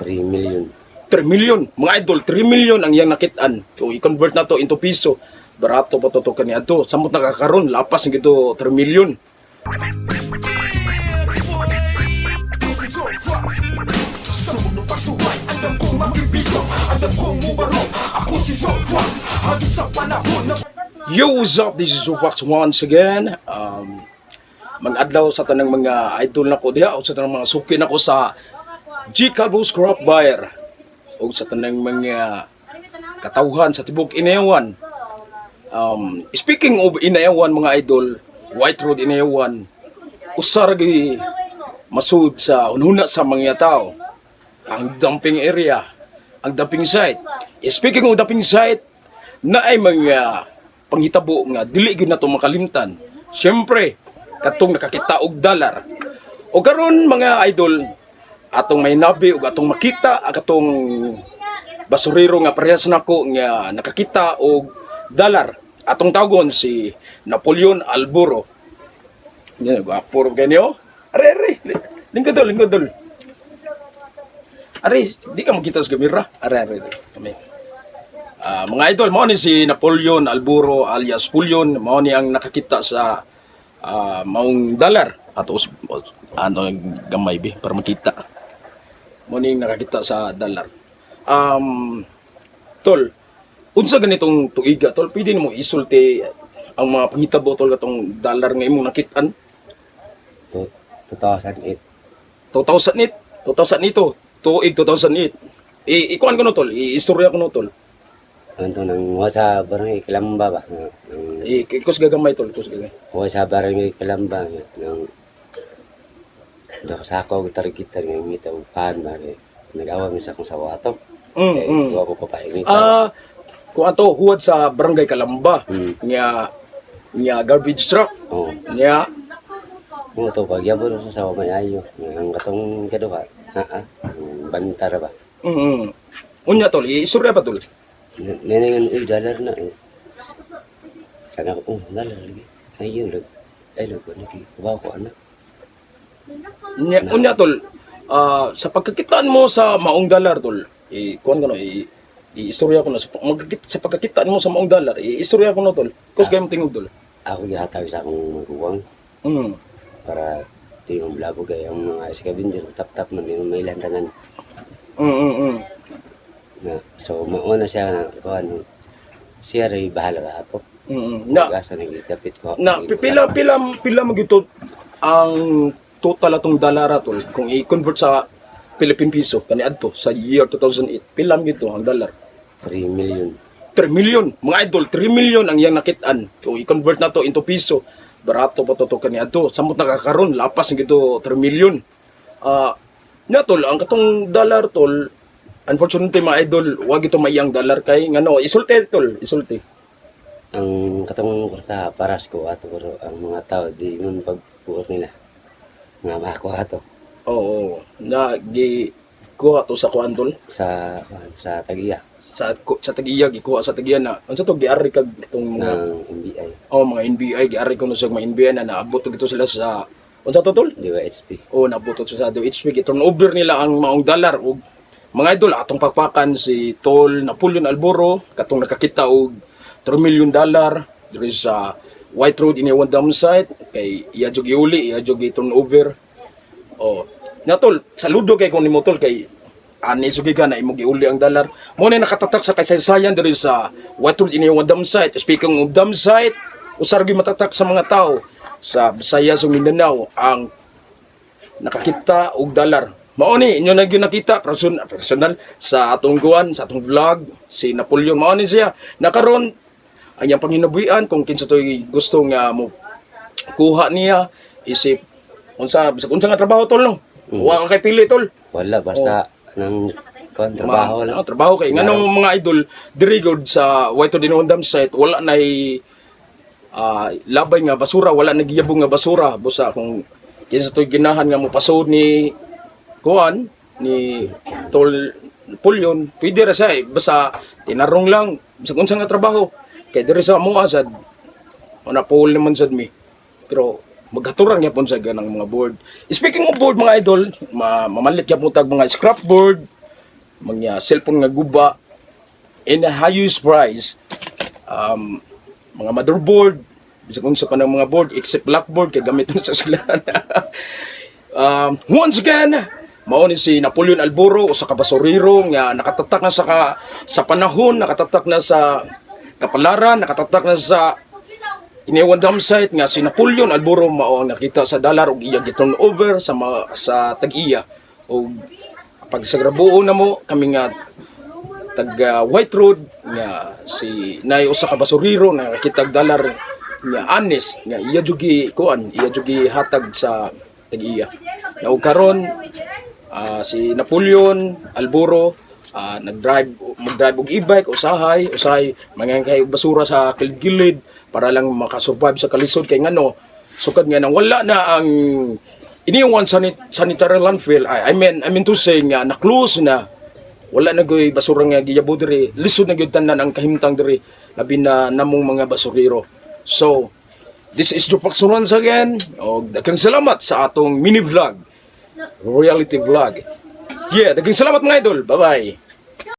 3 million. 3 million. Mga idol, 3 million ang iyang nakitaan. Kung i-convert na to into piso, barato pa to kaniya to. Samot nakakaroon, lapas ng ito 3 million. Yo, what's up? This is Joe Fox once again. Mag-adlaw sa tanang mga idol na ko diha o sa tanang mga suki na ko sa G. Calvo's Crop Buyer o sa tanang mga katawhan sa tibok Inayawan. Speaking of Inayawan mga idol, White Road Inayawan, usaragi masud sa unhuna sa mga tao ang dumping area, ang dumping site. Speaking of dumping site, na ay mga panghitabo nga dili gyud nato makalimtan. Syempre, katong nakakita og dollar. O karon mga idol, atong may nabi ug atong makita katong basurero nga parehas nako nga nakakita og dollar. Atong tawgon si Napoleon Alburo. Yan gwapo ro kanyo. Are. Lingkod. Are, di ka makita sa kamera. Are. Kami. Mga idol, mao ni si Napoleon Alburo alias Pulyon, mao ni ang nakakita sa maong dollar ato ano gamay bi para makita. Mao ni nakakita sa dollar. Tol, unsa ganitong tuiga tol, pwede nimo isulti ang mga panghitabo tol katong dollar nga imong nakitaan? 2008. 2008 nito, tuig 2008. Ikuan ko no tol, istorya ko no tol. Anto nang wasa barangay Kalamba ba? Ikos gagamay tol, ikos gagamay. Wasa barangay Kalamba nang sa ako gitar-gitar nga ngita upan ba nagawa mi sa akong sawato. Duwa ko pa ini. Kung ato huwad sa barangay Kalamba, nya garbage truck. Oh. Nya Mo to pagyabon sa sawa may ayo. Ang katong kaduha. Bantara ba? Unya tol, istorya pa tol. Nenengan dollar na eh. Kana ko dollar lagi. Ayo lag. Ay lag ko niki. Kuha ko anak. Unya tol, sa pagkakitaan mo sa maong dollar tol, kuan ko no, istorya ko na sa pagkakitaan mo sa maong dollar, istorya ko no tol. Kus gayam tingog tol. Ako gihatag sa akong maguwang. Para di mo blabo kay ang mga iskabindir tap man di mo may lantanan. Na so mauna siya na kuan siya ray bahala ka ato. Na gasa ni gitapit ko. Na pila magito ang total atong dollar tol kung i-convert sa Philippine piso kaniadto sa year 2008. Pila magito ang dollar? 3 million. 3 million. Mga idol, 3 million ang iyang nakitaan. Kung i-convert na to into piso, barato pa to kaniadto. Samot nakakaroon, lapas ng ito 3 million. Na tol, ang katong dollar tol, unfortunately mga idol, wag ito maiyang dollar kay ngano, isulti tol, isulti. Ang katong kwarta paras ko ato pero ang mga tao di man pagbuot nila. Nga mako ato. Oo, na kuha to sa kuan tol sa Tagiya sa Tagiya gikuha sa Tagiya na unsa to giari kag itong mga ng NBI. Mga NBI giari ko no sa mga NBI na naabot gito sila sa unsa to tol? DYHP. Naabot to sa DYHP turn over nila ang maong dollar ug mga idol atong pakpakan si Tol Napoleon Alburo katong nakakita og $3 million there is sa White Road Inayawan dam site kay iya jud giuli iya jud turn over. Na tol, saludo kay kung nimo tol kay ani sugi ka na imo giuli ang dollar. Mo na nakatatak sa kasaysayan diri sa White Road Inayawan dam site. Speaking of dam site, usar gyud matatak sa mga tao sa Visayas ug Mindanao ang nakakita og dollar. Mao ni inyo na gyud nakita personal sa atong guwan, sa atong vlog si Napoleon. Mao ni siya nakaron ang iyang panghinabuhian kung kinsa toy gusto nga mo kuha niya isip unsa nga trabaho tol no. Wa ka kay pili tol. Wala basta nang trabaho lang. Trabaho kay nganong mga idol diri gud sa White Road Inayawan dam site wala nay labay nga basura, wala nagiyabong nga basura busa kung kinsa toy ginahan nga mo pasod ni kuan ni Tol Pulyon pwede ra siya basta tinarong lang bisag unsa nga trabaho kay diri sa amo asad una pool naman sad mi pero maghaturang yapon sa ganang mga board. Speaking of board mga idol, mamalit gyapon tag mga scrap board, mga cellphone nga guba in a highest price, mga motherboard, bisa kung sa panang mga board, except blackboard, kaya gamit mo sa eskwelahan. Once again, mao ni si Napoleon Alburo o sa kabasuriro nga nakatatak na sa panahon, nakatatak na sa kapalaran, nakatatak na sa iniwan dam site nga si Napoleon Alburo mao nakita sa dollar ug iya giturn over sa tag-iya. O pag sa grabuo na mo kami nga tag White Road nga si nay usa ka basuriro na nakita og dollar nga honest nga iya jugi kuan, iya jugi hatag sa tag-iya. Na og karon si Napoleon Alburo mag-drive og e-bike usahay mangangkay og basura sa kilid-gilid para lang makasurvive sa kalisod kay ngano sukad nga nang wala na ang iniwan sanitary landfill. I mean to say nga na-close na, wala na goy basura nga giyabo diri, lisod na gyud tanan ang kahimtang diri labi na namong mga basurero. So this is Joe Paxson once again, og daghang salamat sa atong mini vlog, reality vlog. Yeah, daghang salamat mga idol. Bye bye.